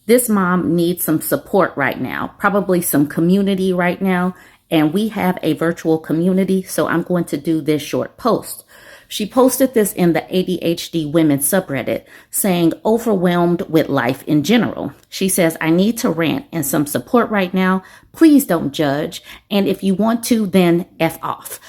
This mom needs some support right now, probably some community right now. And we have a virtual community, so I'm going to do this short post. She posted this in the ADHD women subreddit, saying, overwhelmed with life in general. She says, I need to rant and some support right now. Please don't judge. And if you want to, then F off.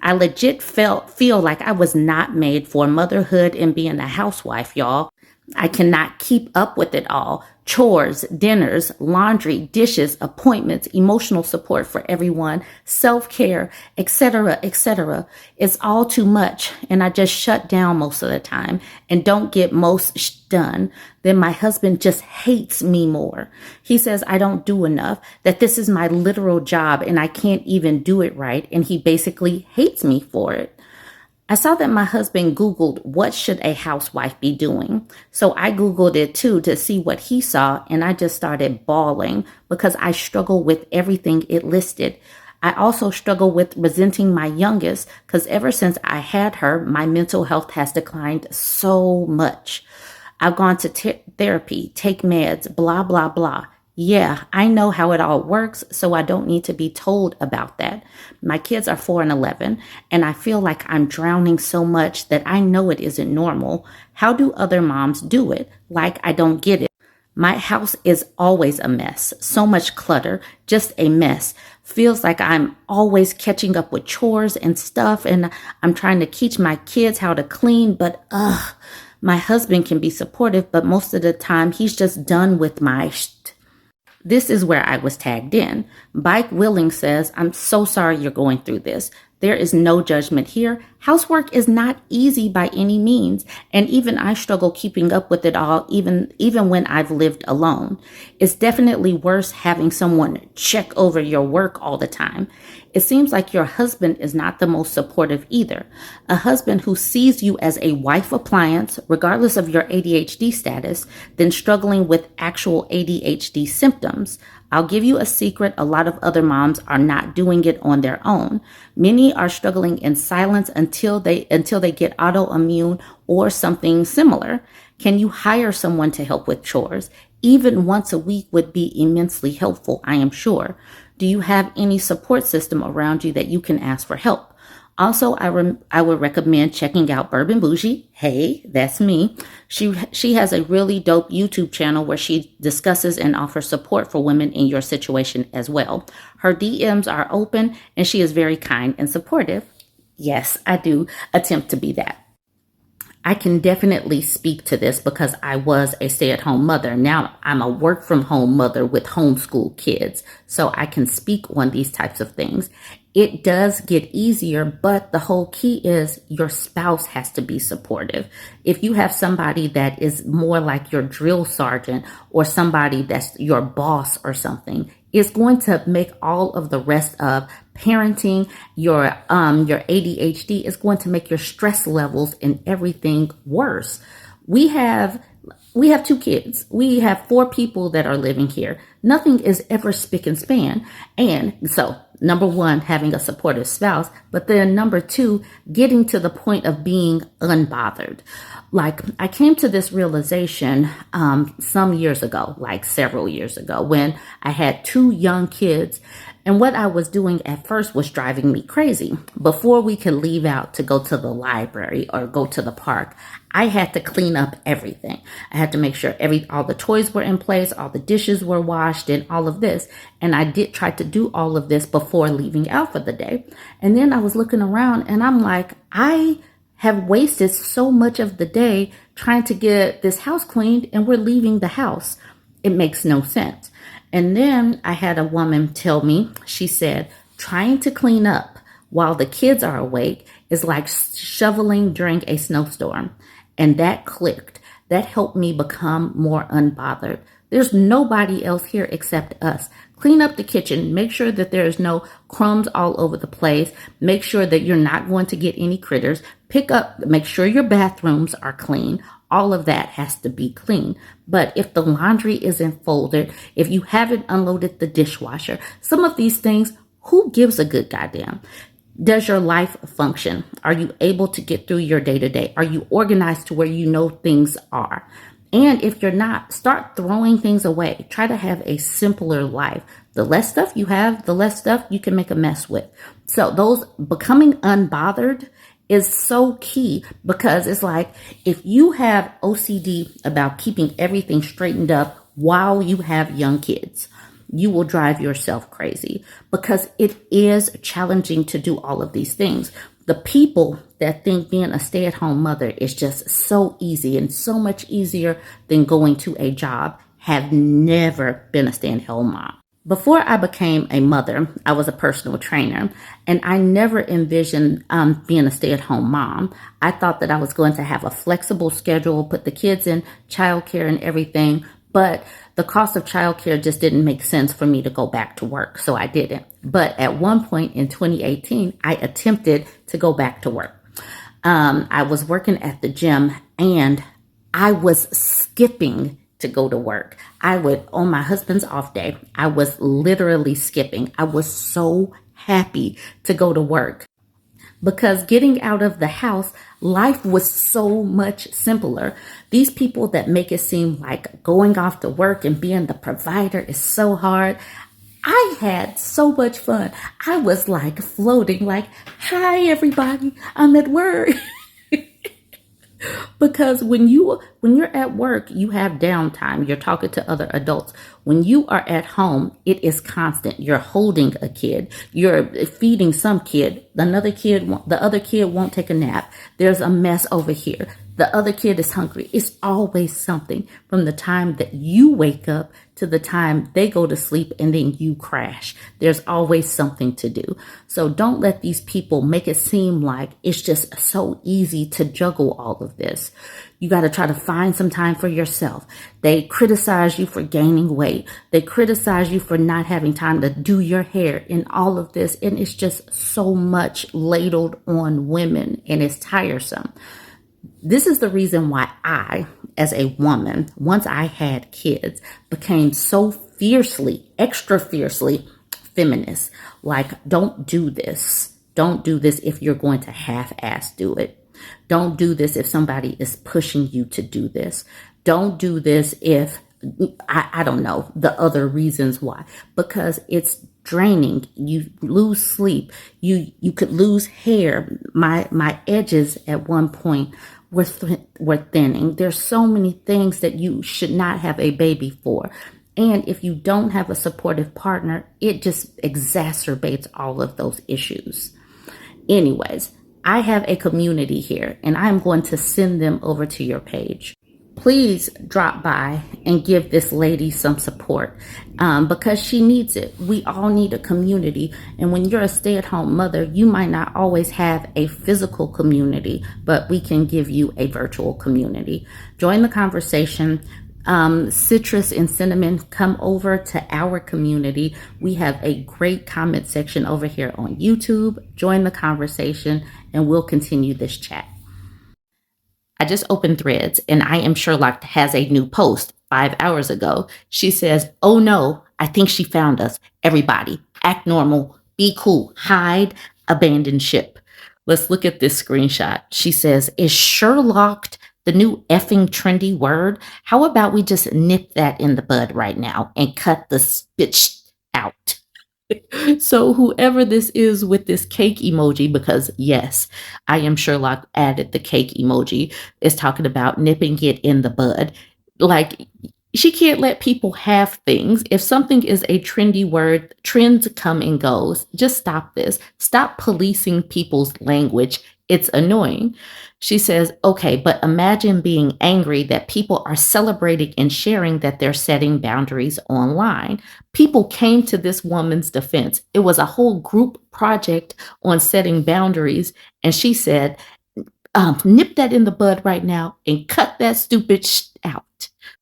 I legit feel like I was not made for motherhood and being a housewife, y'all. I cannot keep up with it all. Chores, dinners, laundry, dishes, appointments, emotional support for everyone, self-care, etc., etc. It's all too much, and I just shut down most of the time and don't get most done. Then my husband just hates me more. He says I don't do enough, that this is my literal job and I can't even do it right, and he basically hates me for it. I saw that my husband Googled, what should a housewife be doing? So I Googled it too to see what he saw, and I just started bawling because I struggle with everything it listed. I also struggle with resenting my youngest because ever since I had her, my mental health has declined so much. I've gone to therapy, take meds, blah, blah, blah. Yeah, I know how it all works, so I don't need to be told about that. My kids are 4 and 11, and I feel like I'm drowning so much that I know it isn't normal. How do other moms do it? Like, I don't get it. My house is always a mess. So much clutter, just a mess. Feels like I'm always catching up with chores and stuff, and I'm trying to teach my kids how to clean, but my husband can be supportive, but most of the time he's just done with my This is where I was tagged in. Bike Willing says, I'm so sorry you're going through this. There is no judgment here. Housework is not easy by any means, and even I struggle keeping up with it all, even when I've lived alone. It's definitely worse having someone check over your work all the time. It seems like your husband is not the most supportive either. A husband who sees you as a wife appliance, regardless of your ADHD status, then struggling with actual ADHD symptoms. I'll give you a secret, a lot of other moms are not doing it on their own. Many are struggling in silence until they get autoimmune or something similar. Can you hire someone to help with chores? Even once a week would be immensely helpful, I am sure. Do you have any support system around you that you can ask for help? Also, I would recommend checking out Bourbon Bougie. Hey, that's me. She has a really dope YouTube channel where she discusses and offers support for women in your situation as well. Her DMs are open and she is very kind and supportive. Yes, I do attempt to be that. I can definitely speak to this because I was a stay-at-home mother. Now I'm a work-from-home mother with homeschool kids, so I can speak on these types of things. It does get easier, but the whole key is your spouse has to be supportive. If you have somebody that is more like your drill sergeant or somebody that's your boss or something, it's going to make all of the rest of parenting, your ADHD is going to make your stress levels and everything worse. We have 2 kids. We have 4 people that are living here. Nothing is ever spick and span. And so, number 1, having a supportive spouse, but then number 2, getting to the point of being unbothered. Like, I came to this realization some years ago, like several years ago, when I had 2 young kids. And what I was doing at first was driving me crazy. Before we could leave out to go to the library or go to the park, I had to clean up everything. I had to make sure all the toys were in place, all the dishes were washed, and all of this. And I did try to do all of this before leaving out for the day. And then I was looking around and I'm like, I have wasted so much of the day trying to get this house cleaned and we're leaving the house. It makes no sense. And then I had a woman tell me, she said, trying to clean up while the kids are awake is like shoveling during a snowstorm. And that clicked. That helped me become more unbothered. There's nobody else here except us. Clean up the kitchen. Make sure that there's no crumbs all over the place. Make sure that you're not going to get any critters. Make sure your bathrooms are clean. All of that has to be clean. But if the laundry isn't folded, if you haven't unloaded the dishwasher, some of these things, who gives a good goddamn? Does your life function? Are you able to get through your day-to-day? Are you organized to where you know things are? And if you're not, start throwing things away. Try to have a simpler life. The less stuff you have, the less stuff you can make a mess with. So those becoming unbothered is so key, because it's like if you have OCD about keeping everything straightened up while you have young kids, you will drive yourself crazy, because it is challenging to do all of these things. The people that think being a stay-at-home mother is just so easy and so much easier than going to a job have never been a stay-at-home mom. Before I became a mother, I was a personal trainer, and I never envisioned being a stay-at-home mom. I thought that I was going to have a flexible schedule, put the kids in childcare and everything, but the cost of childcare just didn't make sense for me to go back to work, so I didn't. But at one point in 2018, I attempted to go back to work. I was working at the gym, and I was skipping to go to work. I would, on my husband's off day, I was literally skipping. I was so happy to go to work, because getting out of the house, life was so much simpler. These people that make it seem like going off to work and being the provider is so hard. I had so much fun. I was like floating, like, hi, everybody, I'm at work. Because when you're at work, you have downtime. You're talking to other adults. When you are at home, it is constant. You're holding a kid. You're feeding some kid. The other kid won't take a nap. There's a mess over here. The other kid is hungry. It's always something, from the time that you wake up to the time they go to sleep and then you crash. There's always something to do. So don't let these people make it seem like it's just so easy to juggle all of this. You got to try to find some time for yourself. They criticize you for gaining weight. They criticize you for not having time to do your hair and all of this. And it's just so much ladled on women, and it's tiresome. This is the reason why I, as a woman, once I had kids, became so fiercely, extra fiercely feminist. Like, don't do this. Don't do this if you're going to half-ass do it. Don't do this if somebody is pushing you to do this. Don't do this if, I don't know, the other reasons why. Because it's draining. You lose sleep. You could lose hair. My edges at one point were thinning. There's so many things that you should not have a baby for. And if you don't have a supportive partner, it just exacerbates all of those issues. Anyways, I have a community here, and I'm going to send them over to your page. Please drop by and give this lady some support, because she needs it. We all need a community. And when you're a stay-at-home mother, you might not always have a physical community, but we can give you a virtual community. Join the conversation. Citrus and Cinnamon, come over to our community. We have a great comment section over here on YouTube. Join the conversation, and we'll continue this chat. I just opened Threads, and I Am Sherlocked has a new post 5 hours ago. She says, "Oh no, I think she found us. Everybody, act normal, be cool, hide, abandon ship." Let's look at this screenshot. She says, "Is Sherlocked the new effing trendy word? How about we just nip that in the bud right now and cut the spit out?" So whoever this is with this cake emoji, because yes, I Am Sherlock added the cake emoji, is talking about nipping it in the bud. Like, she can't let people have things. If something is a trendy word, trends come and goes. Just stop this. Stop policing people's language. It's annoying. She says, "Okay, but imagine being angry that people are celebrating and sharing that they're setting boundaries online." People came to this woman's defense. It was a whole group project on setting boundaries. And she said, nip that in the bud right now and cut that stupid out.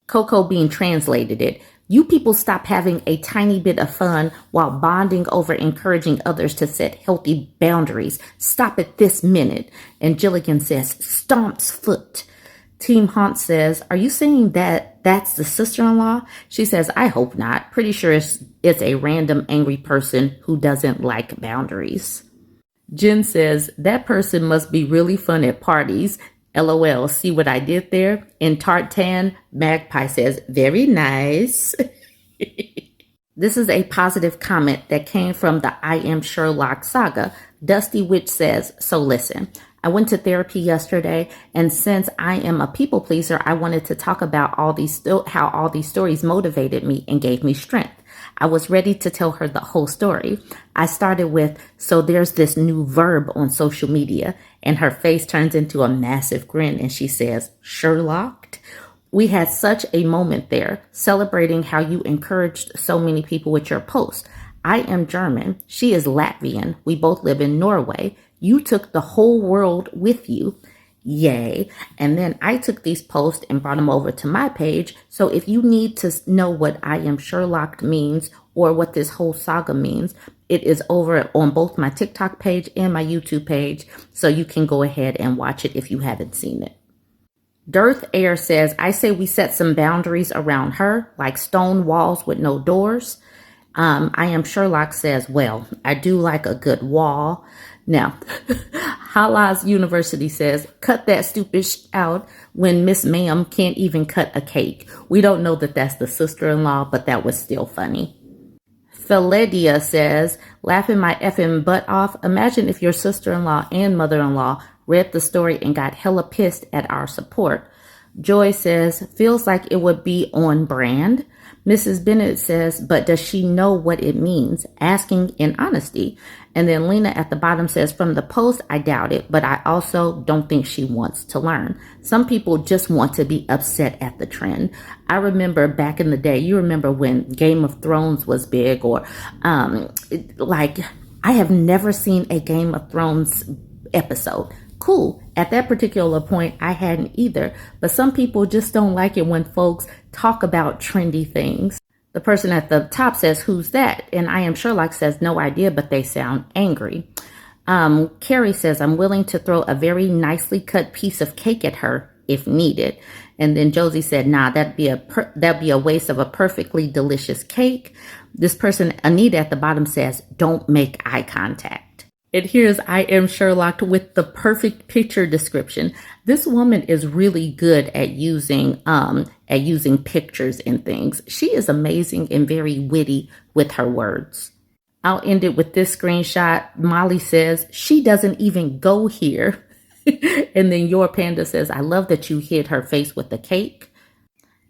Coco Bean translated it. "You people stop having a tiny bit of fun while bonding over encouraging others to set healthy boundaries. Stop it this minute." And Gilligan says, "Stomps foot." Team Haunt says, "Are you saying that that's the sister-in-law?" She says, "I hope not. Pretty sure it's a random angry person who doesn't like boundaries." Jen says, "That person must be really fun at parties." LOL, see what I did there? In Tartan, Magpie says, very nice. This is a positive comment that came from the I Am Sherlocked saga. Dusty Witch says, so listen, I went to therapy yesterday, and since I am a people pleaser, I wanted to talk about how all these stories motivated me and gave me strength. I was ready to tell her the whole story. I started with, so there's this new verb on social media, and her face turns into a massive grin and she says, Sherlocked? We had such a moment there, celebrating how you encouraged so many people with your post. I am German. She is Latvian. We both live in Norway. You took the whole world with you. Yay. And then I took these posts and brought them over to my page. So if you need to know what I Am Sherlocked means or what this whole saga means, it is over on both my TikTok page and my YouTube page. So you can go ahead and watch it if you haven't seen it. Dearth Air says, I say we set some boundaries around her, like stone walls with no doors. I Am Sherlock says, well, I do like a good wall. Now, Halaz University says, cut that stupid out when Miss Ma'am can't even cut a cake. We don't know that that's the sister-in-law, but that was still funny. Pheledia says, laughing my effing butt off. Imagine if your sister-in-law and mother-in-law read the story and got hella pissed at our support. Joy says, feels like it would be on brand. Mrs. Bennett says, but does she know what it means? Asking in honesty. And then Lena at the bottom says, from the post, I doubt it, but I also don't think she wants to learn. Some people just want to be upset at the trend. I remember back in the day, you remember when Game of Thrones was big, or I have never seen a Game of Thrones episode. Cool. At that particular point, I hadn't either. But some people just don't like it when folks talk about trendy things. The person at the top says, who's that? And I Am Sherlock says, no idea, but they sound angry. Carrie says, I'm willing to throw a very nicely cut piece of cake at her if needed. And then Josie said, nah, that'd be a waste of a perfectly delicious cake. This person, Anita at the bottom says, don't make eye contact. And here's I Am Sherlocked with the perfect picture description. This woman is really good at using pictures and things. She is amazing and very witty with her words. I'll end it with this screenshot. Molly says, she doesn't even go here. And then Your Panda says, I love that you hit her face with the cake.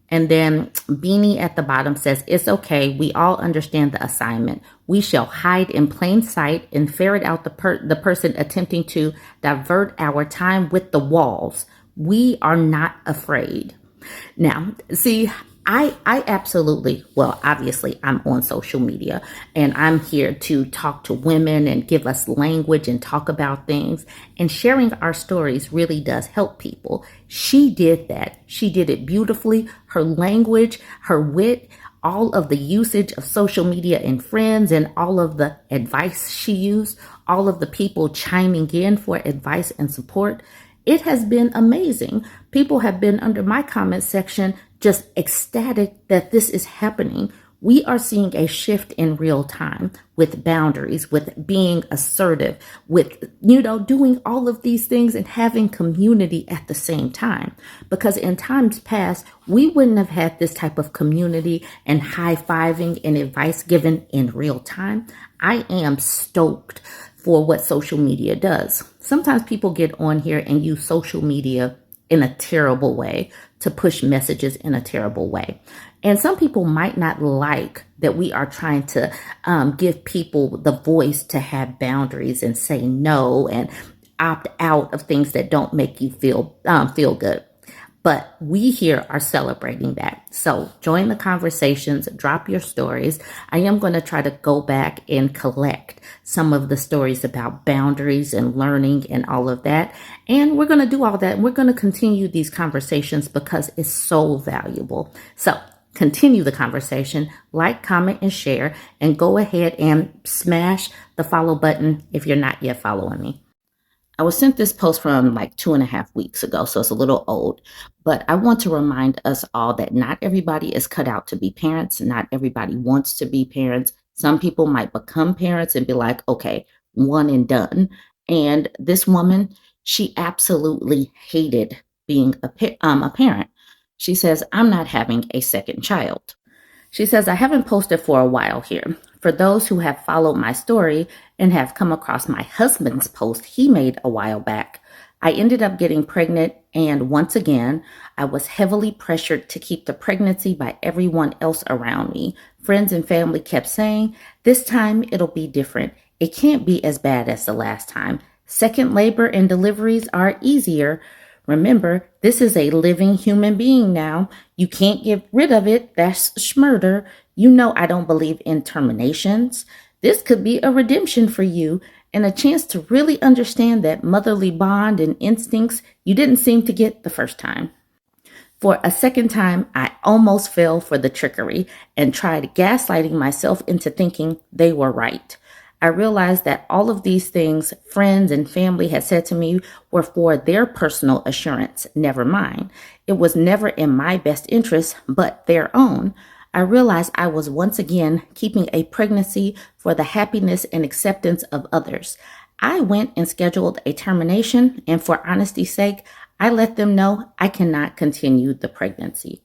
And then Beanie at the bottom says, it's okay. We all understand the assignment. We shall hide in plain sight and ferret out the person attempting to divert our time with the walls. We are not afraid. Now, see, I absolutely, well, obviously I'm on social media and I'm here to talk to women and give us language and talk about things, and sharing our stories really does help people. She did that. She did it beautifully. Her language, her wit, all of the usage of social media and friends, and all of the advice she used, all of the people chiming in for advice and support. It has been amazing. People have been under my comment section just ecstatic that this is happening. We are seeing a shift in real time with boundaries, with being assertive, with, doing all of these things and having community at the same time. Because in times past, we wouldn't have had this type of community and high-fiving and advice given in real time. I am stoked for what social media does. Sometimes people get on here and use social media in a terrible way to push messages in a terrible way. And some people might not like that we are trying to give people the voice to have boundaries and say no and opt out of things that don't make you feel good. But we here are celebrating that. So join the conversations, drop your stories. I am going to try to go back and collect some of the stories about boundaries and learning and all of that. And we're going to do all that. And we're going to continue these conversations because it's so valuable. So continue the conversation, like, comment, and share, and go ahead and smash the follow button if you're not yet following me. I was sent this post from like 2.5 weeks ago, so it's a little old, but I want to remind us all that not everybody is cut out to be parents. Not everybody wants to be parents. Some people might become parents and be like, okay, one and done. And this woman, She absolutely hated being a parent. She says, I'm not having a second child. She says, I haven't posted for a while here. For those who have followed my story and have come across my husband's post he made a while back, I ended up getting pregnant, and once again, I was heavily pressured to keep the pregnancy by everyone else around me. Friends and family kept saying, this time it'll be different. It can't be as bad as the last time. Second labor and deliveries are easier. Remember, this is a living human being now. You can't get rid of it. That's schmurder. You know I don't believe in terminations. This could be a redemption for you and a chance to really understand that motherly bond and instincts you didn't seem to get the first time. For a second time, I almost fell for the trickery and tried gaslighting myself into thinking they were right. I realized that all of these things friends and family had said to me were for their personal assurance, never mine. It was never in my best interest, but their own. I realized I was once again keeping a pregnancy for the happiness and acceptance of others. I went and scheduled a termination, and for honesty's sake, I let them know I cannot continue the pregnancy.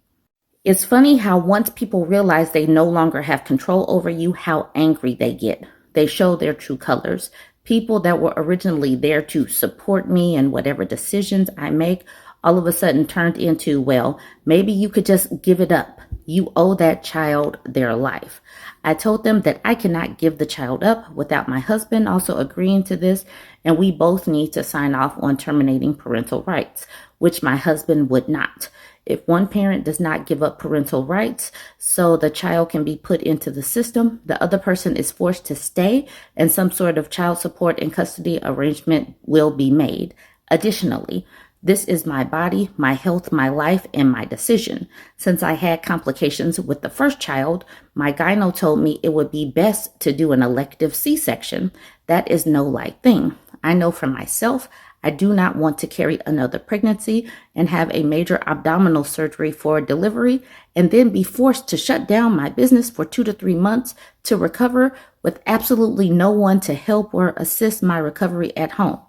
It's funny how once people realize they no longer have control over you, how angry they get. They show their true colors. People that were originally there to support me and whatever decisions I make, all of a sudden turned into, well, maybe you could just give it up. You owe that child their life. I told them that I cannot give the child up without my husband also agreeing to this, and we both need to sign off on terminating parental rights, which my husband would not. If one parent does not give up parental rights so the child can be put into the system, the other person is forced to stay and some sort of child support and custody arrangement will be made. Additionally, this is my body, my health, my life, and my decision. Since I had complications with the first child, my gyno told me it would be best to do an elective C-section. That is no light thing. I know for myself, I do not want to carry another pregnancy and have a major abdominal surgery for delivery and then be forced to shut down my business for 2 to 3 months to recover with absolutely no one to help or assist my recovery at home.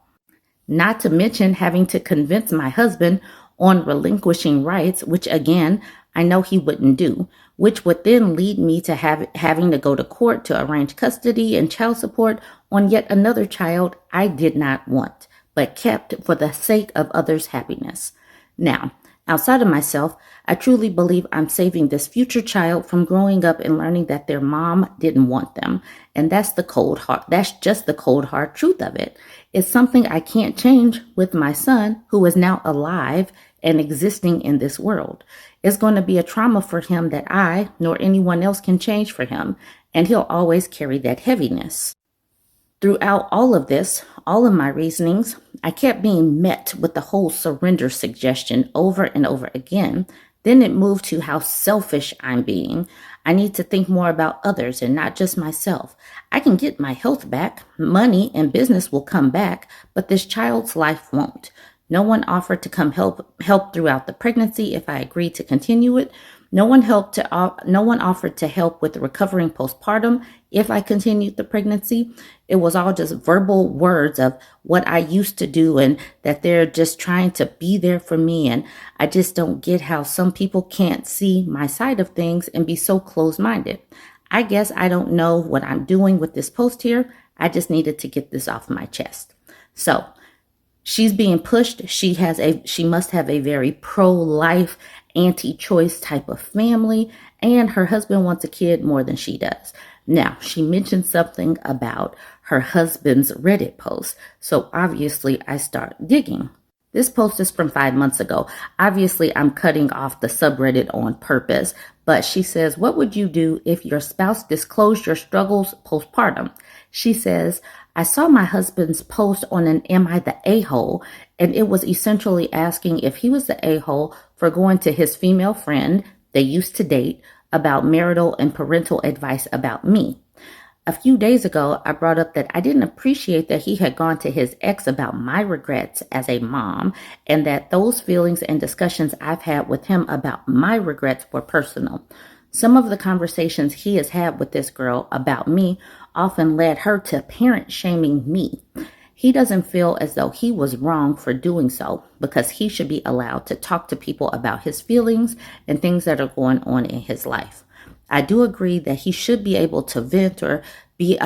Not to mention having to convince my husband on relinquishing rights, which again, I know he wouldn't do, which would then lead me to having to go to court to arrange custody and child support on yet another child I did not want, but kept for the sake of others' happiness. Now, outside of myself, I truly believe I'm saving this future child from growing up and learning that their mom didn't want them. And that's just the cold hard truth of it. It's something I can't change with my son, who is now alive and existing in this world. It's going to be a trauma for him that I nor anyone else can change for him, and he'll always carry that heaviness. Throughout all of this, all of my reasonings, I kept being met with the whole surrender suggestion over and over again. Then it moved to how selfish I'm being. I need to think more about others and not just myself. I can get my health back, money and business will come back, but this child's life won't. No one offered to come help throughout the pregnancy if I agreed to continue it. No one offered to help with recovering postpartum if I continued the pregnancy. It was all just verbal words of what I used to do and that they're just trying to be there for me. And I just don't get how some people can't see my side of things and be so closed-minded. I guess I don't know what I'm doing with this post here. I just needed to get this off my chest. So she's being pushed. She must have a very pro-life, anti-choice type of family, and her husband wants a kid more than she does. Now, she mentioned something about her husband's Reddit post, so obviously I start digging. This post is from 5 months ago. Obviously, I'm cutting off the subreddit on purpose, but she says, what would you do if your spouse disclosed your struggles postpartum? She says, I saw my husband's post on an Am I the A-hole? And it was essentially asking if he was the a-hole for going to his female friend they used to date about marital and parental advice about me. A few days ago, I brought up that I didn't appreciate that he had gone to his ex about my regrets as a mom, and that those feelings and discussions I've had with him about my regrets were personal. Some of the conversations he has had with this girl about me often led her to parent shaming me. He doesn't feel as though he was wrong for doing so because he should be allowed to talk to people about his feelings and things that are going on in his life. I do agree that he should be able to vent or be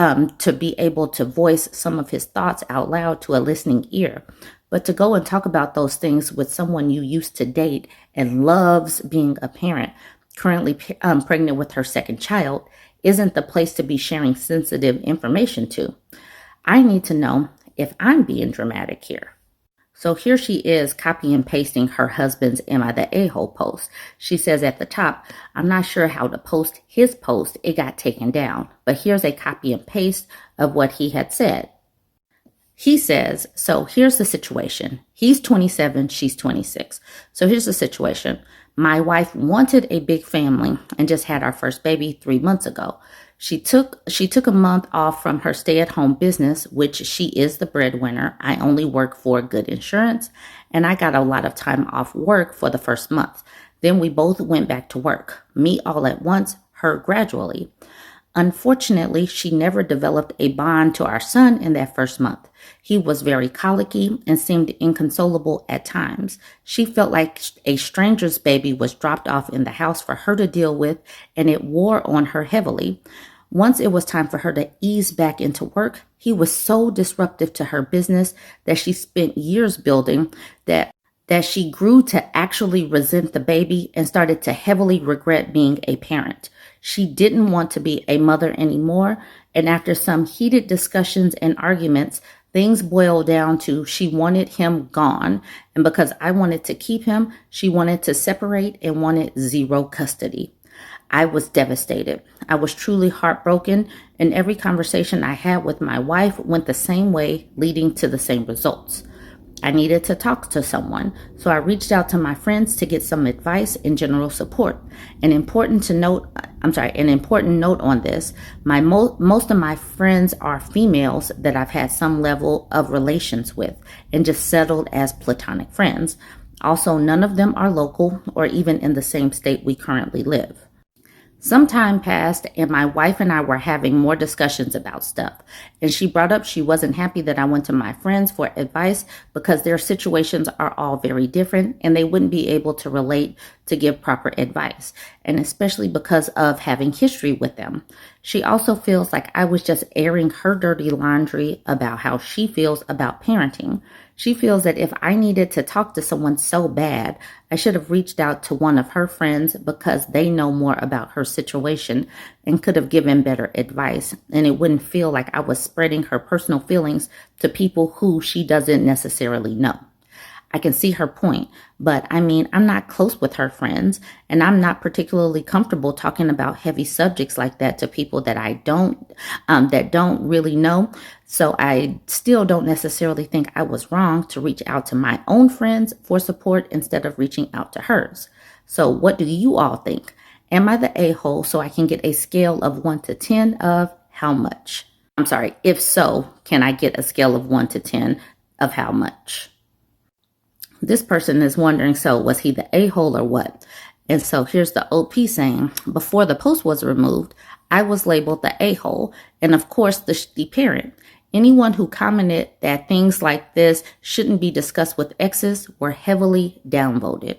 able to voice some of his thoughts out loud to a listening ear. But to go and talk about those things with someone you used to date and loves being a parent, currently pregnant with her second child, isn't the place to be sharing sensitive information to. I need to know if I'm being dramatic here. So here she is copy and pasting her husband's Am I the A-hole post. She says at the top, I'm not sure how to post his post. It got taken down. But here's a copy and paste of what he had said. He says, so here's the situation. He's 27, she's 26. So here's the situation. My wife wanted a big family and just had our first baby 3 months ago. She took a month off from her stay-at-home business, which she is the breadwinner. I only work for good insurance, and I got a lot of time off work for the first month. Then we both went back to work, me all at once, her gradually. Unfortunately, she never developed a bond to our son in that first month. He was very colicky and seemed inconsolable at times. She felt like a stranger's baby was dropped off in the house for her to deal with, and it wore on her heavily. Once it was time for her to ease back into work, he was so disruptive to her business that she spent years building that she grew to actually resent the baby and started to heavily regret being a parent. She didn't want to be a mother anymore, and after some heated discussions and arguments, things boiled down to she wanted him gone, and because I wanted to keep him, she wanted to separate and wanted zero custody. I was devastated. I was truly heartbroken, and every conversation I had with my wife went the same way, leading to the same results. I needed to talk to someone, so I reached out to my friends to get some advice and general support. An important note on this, most of my friends are females that I've had some level of relations with and just settled as platonic friends. Also, none of them are local or even in the same state we currently live. Some time passed and my wife and I were having more discussions about stuff. And she brought up she wasn't happy that I went to my friends for advice because their situations are all very different and they wouldn't be able to relate to give proper advice. And especially because of having history with them. She also feels like I was just airing her dirty laundry about how she feels about parenting. She feels that if I needed to talk to someone so bad, I should have reached out to one of her friends because they know more about her situation and could have given better advice. And it wouldn't feel like I was spreading her personal feelings to people who she doesn't necessarily know. I can see her point, but I mean, I'm not close with her friends, and I'm not particularly comfortable talking about heavy subjects like that to people that I don't really know. So I still don't necessarily think I was wrong to reach out to my own friends for support instead of reaching out to hers. So what do you all think? Am I the a-hole so I can get a scale of 1 to 10 of how much? If so, can I get a scale of 1 to 10 of how much? This person is wondering, so was he the a-hole or what? And so here's the OP saying, before the post was removed, I was labeled the a-hole and of course the shitty parent. Anyone who commented that things like this shouldn't be discussed with exes were heavily downvoted.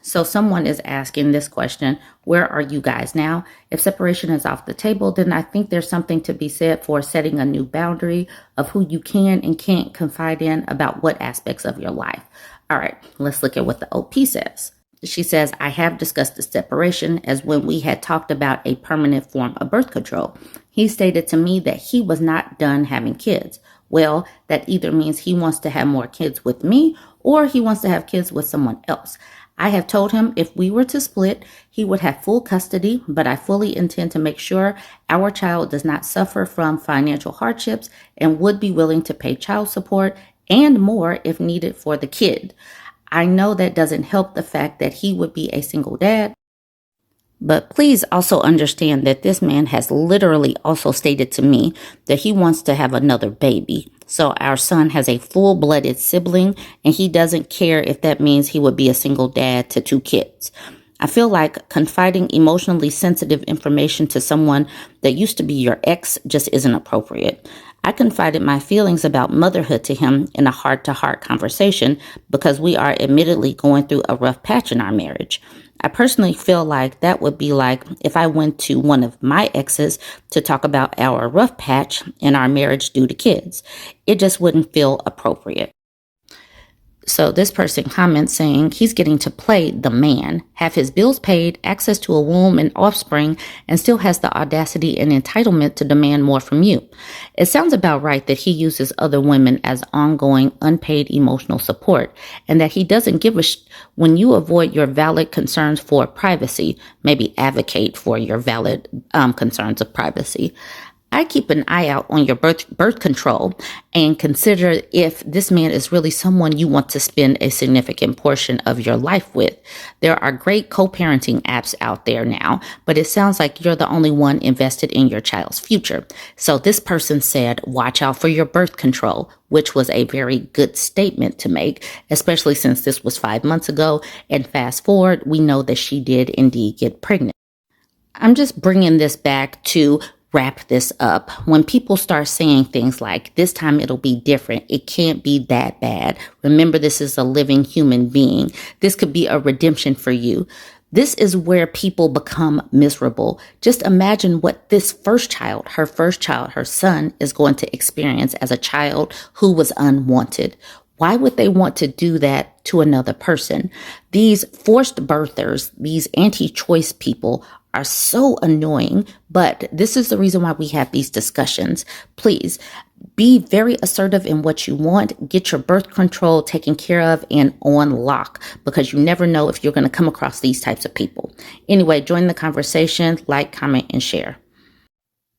So someone is asking this question, where are you guys now? If separation is off the table, then I think there's something to be said for setting a new boundary of who you can and can't confide in about what aspects of your life. All right, let's look at what the OP says. She says, I have discussed the separation as when we had talked about a permanent form of birth control. He stated to me that he was not done having kids. Well, that either means he wants to have more kids with me or he wants to have kids with someone else. I have told him if we were to split, he would have full custody, but I fully intend to make sure our child does not suffer from financial hardships and would be willing to pay child support and more if needed for the kid. I know that doesn't help the fact that he would be a single dad, but please also understand that this man has literally also stated to me that he wants to have another baby. So our son has a full-blooded sibling, and he doesn't care if that means he would be a single dad to 2 kids. I feel like confiding emotionally sensitive information to someone that used to be your ex just isn't appropriate. I confided my feelings about motherhood to him in a heart-to-heart conversation because we are admittedly going through a rough patch in our marriage. I personally feel like that would be like if I went to one of my exes to talk about our rough patch in our marriage due to kids. It just wouldn't feel appropriate. So this person comments saying he's getting to play the man, have his bills paid, access to a womb and offspring, and still has the audacity and entitlement to demand more from you. It sounds about right that he uses other women as ongoing unpaid emotional support, and that he doesn't give a when you avoid your valid concerns for privacy, maybe advocate for your valid concerns of privacy. I keep an eye out on your birth control and consider if this man is really someone you want to spend a significant portion of your life with. There are great co-parenting apps out there now, but it sounds like you're the only one invested in your child's future. So this person said, watch out for your birth control, which was a very good statement to make, especially since this was 5 months ago. And fast forward, we know that she did indeed get pregnant. I'm just bringing this back to wrap this up. When people start saying things like, this time it'll be different, it can't be that bad. Remember, this is a living human being. This could be a redemption for you. This is where people become miserable. Just imagine what this first child, her son, is going to experience as a child who was unwanted. Why would they want to do that to another person? These forced birthers, these anti-choice people are so annoying, but this is the reason why we have these discussions. Please be very assertive in what you want. Get your birth control taken care of and on lock, because you never know if you're going to come across these types of people. Anyway, join the conversation, like, comment, and share.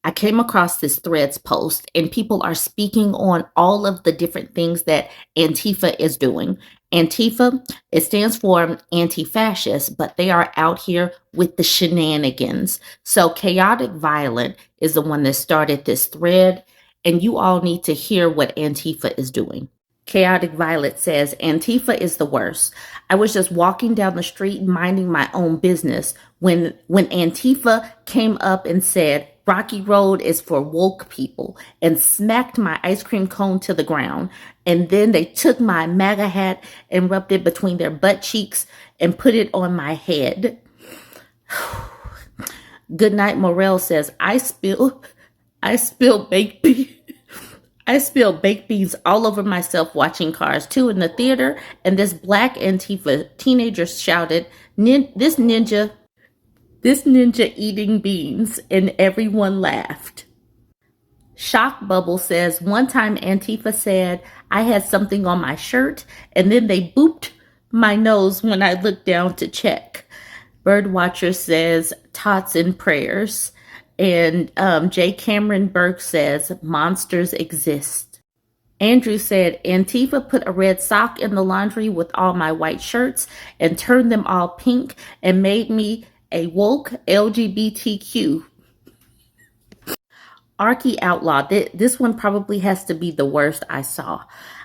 I came across this Threads post and people are speaking on all of the different things that Antifa is doing. Antifa, it stands for anti-fascist, but they are out here with the shenanigans. So Chaotic Violent is the one that started this thread, and you all need to hear what Antifa is doing. Chaotic Violet says, Antifa is the worst. I was just walking down the street minding my own business when Antifa came up and said, Rocky Road is for woke people, and smacked my ice cream cone to the ground. And then they took my MAGA hat and rubbed it between their butt cheeks and put it on my head. Goodnight Morel says, I spilled baked beans. I spilled baked beans all over myself watching Cars 2 in the theater, and this black Antifa teenager shouted, this ninja eating beans, and everyone laughed. Shock Bubble says, one time Antifa said I had something on my shirt, and then they booped my nose when I looked down to check. Birdwatcher says, tots and prayers. And J. Cameron Burke says, monsters exist. Andrew said, Antifa put a red sock in the laundry with all my white shirts and turned them all pink and made me a woke LGBTQ. Arky Outlaw, this one probably has to be the worst I saw.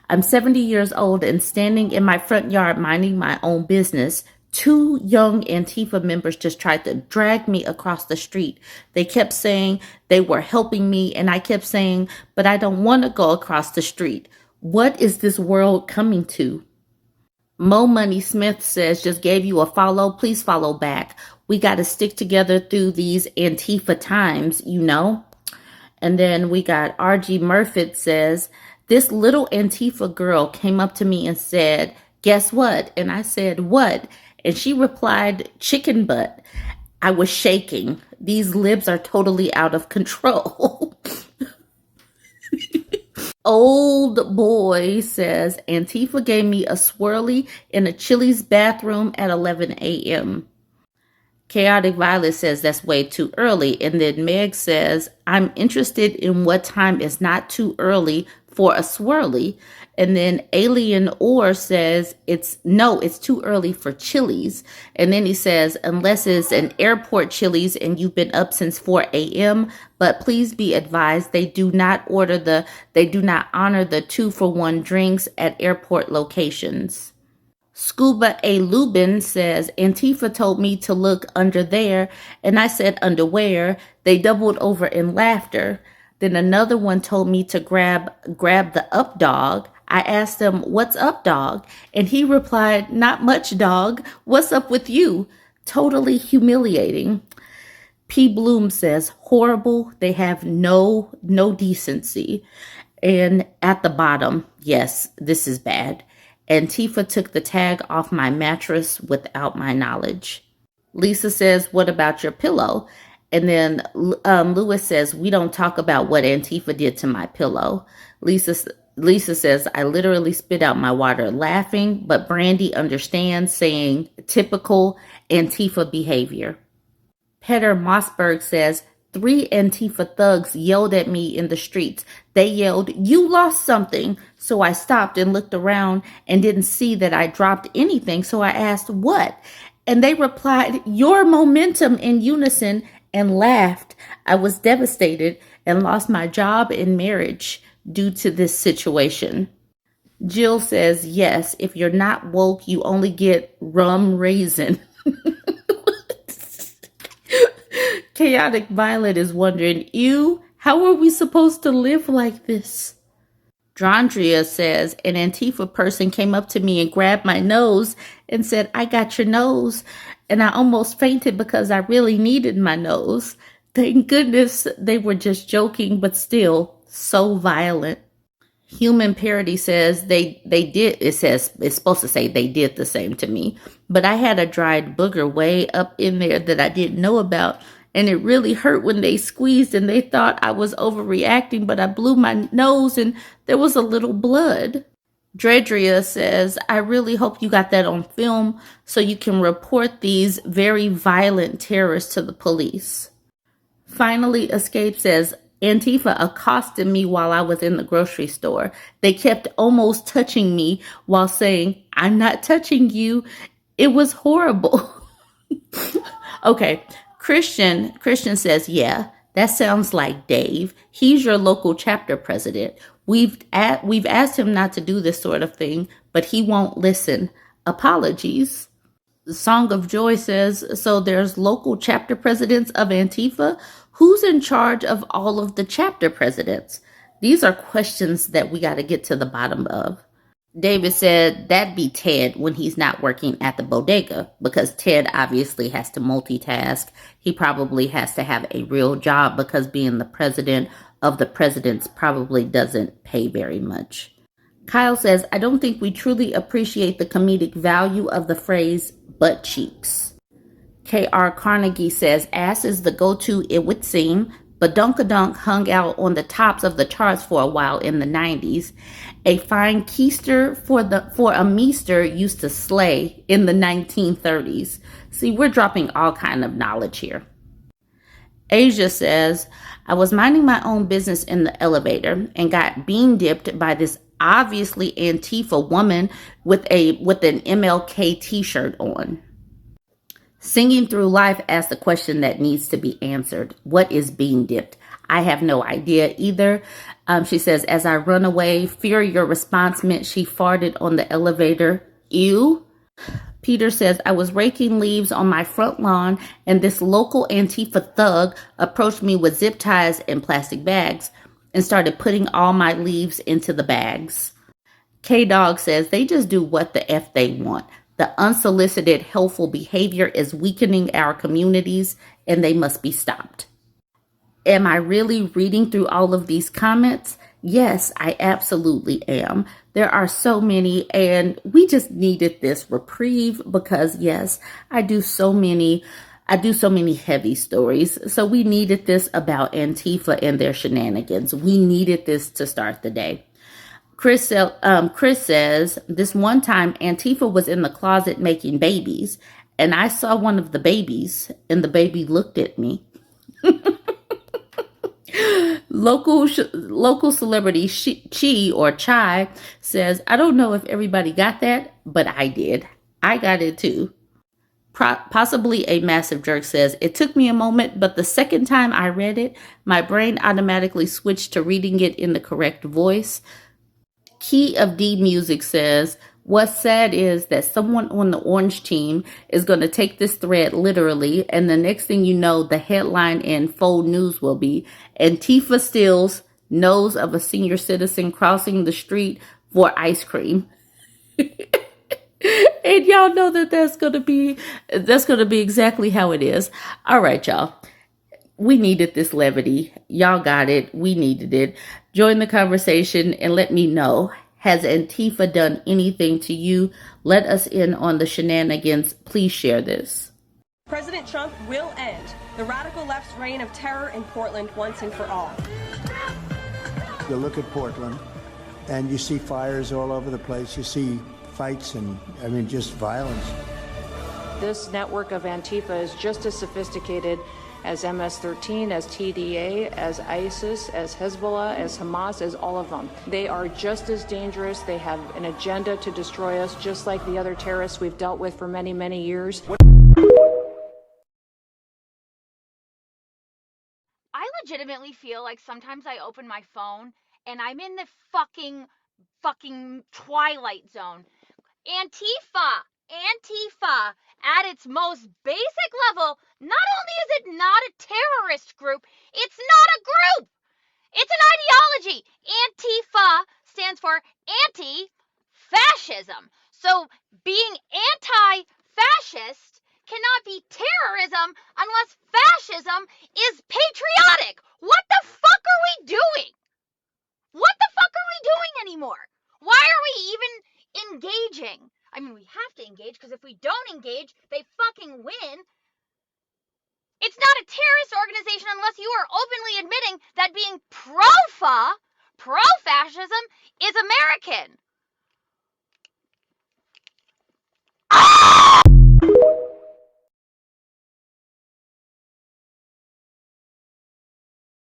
I'm 70 years old and standing in my front yard minding my own business. 2 young Antifa members just tried to drag me across the street. They kept saying they were helping me, and I kept saying, but I don't want to go across the street. What is this world coming to? Mo Money Smith says, just gave you a follow. Please follow back. We got to stick together through these Antifa times, you know? And then we got RG Murphy says, this little Antifa girl came up to me and said, guess what? And I said, what? And she replied, chicken butt. I was shaking. These libs are totally out of control. Old boy says, Antifa gave me a swirly in a Chili's bathroom at 11 a.m. Chaotic Violet says that's way too early. And then Meg says, I'm interested in what time is not too early for a swirly. And then Alien Or says, it's too early for Chili's. And then he says, unless it's an airport Chili's and you've been up since 4 a.m., but please be advised they do not honor the 2-for-1 drinks at airport locations. Scuba A. Lubin says, Antifa told me to look under there, and I said underwear. They doubled over in laughter. Then another one told me to grab the up dog. I asked him, "What's up, dog?" And he replied, "Not much, dog. What's up with you?" Totally humiliating. P. Bloom says, "Horrible. They have no decency." And at the bottom, yes, this is bad. Antifa took the tag off my mattress without my knowledge. Lisa says, "What about your pillow?" And then Lewis says, "We don't talk about what Antifa did to my pillow." Lisa says, "I literally spit out my water laughing, but Brandy understands, saying typical Antifa behavior." Peter Mossberg says, 3 Antifa thugs yelled at me in the streets. They yelled, "You lost something." So I stopped and looked around and didn't see that I dropped anything. So I asked, "What?" And they replied, "Your momentum," in unison, and laughed. I was devastated and lost my job and marriage due to this situation. Jill says, "Yes, if you're not woke, you only get rum raisin." Chaotic Violet is wondering, ew, how are we supposed to live like this? Drandria says, an Antifa person came up to me and grabbed my nose and said, "I got your nose." And I almost fainted because I really needed my nose. Thank goodness they were just joking, but still so violent. Human Parody says they did, it's supposed to say they did the same to me, but I had a dried booger way up in there that I didn't know about, and it really hurt when they squeezed, and they thought I was overreacting, but I blew my nose and there was a little blood. Dredria says, "I really hope you got that on film so you can report these very violent terrorists to the police." Finally, Escape says, Antifa accosted me while I was in the grocery store. They kept almost touching me while saying, "I'm not touching you." It was horrible. Okay, Christian says, "Yeah, that sounds like Dave. He's your local chapter president. We've asked him not to do this sort of thing, but he won't listen. Apologies." Song of Joy says, "So there's local chapter presidents of Antifa? Who's in charge of all of the chapter presidents?" These are questions that we got to get to the bottom of. David said, "That'd be Ted when he's not working at the bodega, because Ted obviously has to multitask. He probably has to have a real job because being the president of the presidents probably doesn't pay very much." Kyle says, "I don't think we truly appreciate the comedic value of the phrase butt cheeks." K.R. Carnegie says, "Ass is the go-to, it would seem, but Dunkadunk hung out on the tops of the charts for a while in the 90s. A fine keister for a meester used to slay in the 1930s. See, we're dropping all kind of knowledge here. Asia says, "I was minding my own business in the elevator and got bean dipped by this obviously Antifa woman with an MLK t-shirt on. Singing Through Life asks the question that needs to be answered. What is being dipped? I have no idea either." She says, "As I run away, fear your response meant she farted on the elevator. Ew." Peter says, "I was raking leaves on my front lawn and this local Antifa thug approached me with zip ties and plastic bags and started putting all my leaves into the bags." K-Dog says, "They just do what the F they want. The unsolicited, helpful behavior is weakening our communities, and they must be stopped." Am I really reading through all of these comments? Yes, I absolutely am. There are so many, and we just needed this reprieve because, yes, I do so many heavy stories. So we needed this about Antifa and their shenanigans. We needed this to start the day. Chris says, "This one time Antifa was in the closet making babies, and I saw one of the babies, and the baby looked at me." Local celebrity Chi or Chai says, "I don't know if everybody got that, but I did. I got it too." Possibly a Massive Jerk says, "It took me a moment, but the second time I read it, my brain automatically switched to reading it in the correct voice." Key of D Music says, What's sad is that someone on the orange team is going to take this thread literally, and the next thing you know, the headline in Fold News will be Antifa steals nose of a senior citizen crossing the street for ice cream. And y'all know that that's going to be exactly how it is. All right, y'all. We needed this levity. Y'all got it. We needed it. Join the conversation and let me know. Has Antifa done anything to you? Let us in on the shenanigans. Please share this. President Trump will end the radical left's reign of terror in Portland once and for all. You look at Portland and you see fires all over the place. You see fights and, just violence. This network of Antifa is just as sophisticated as MS-13, as TDA, as ISIS, as Hezbollah, as Hamas, as all of them. They are just as dangerous. They have an agenda to destroy us, just like the other terrorists we've dealt with for many, many years. I legitimately feel like sometimes I open my phone and I'm in the fucking twilight zone. Antifa, at its most basic level, not only is it not a terrorist group, it's not a group. It's an ideology. Antifa stands for anti-fascism. So being anti-fascist cannot be terrorism unless fascism is patriotic. What the fuck are we doing? What the fuck are we doing anymore? Why are we even engaging? I mean, we have to engage because if we don't engage, they fucking win. It's not a terrorist organization unless you are openly admitting that being pro-fascism is American.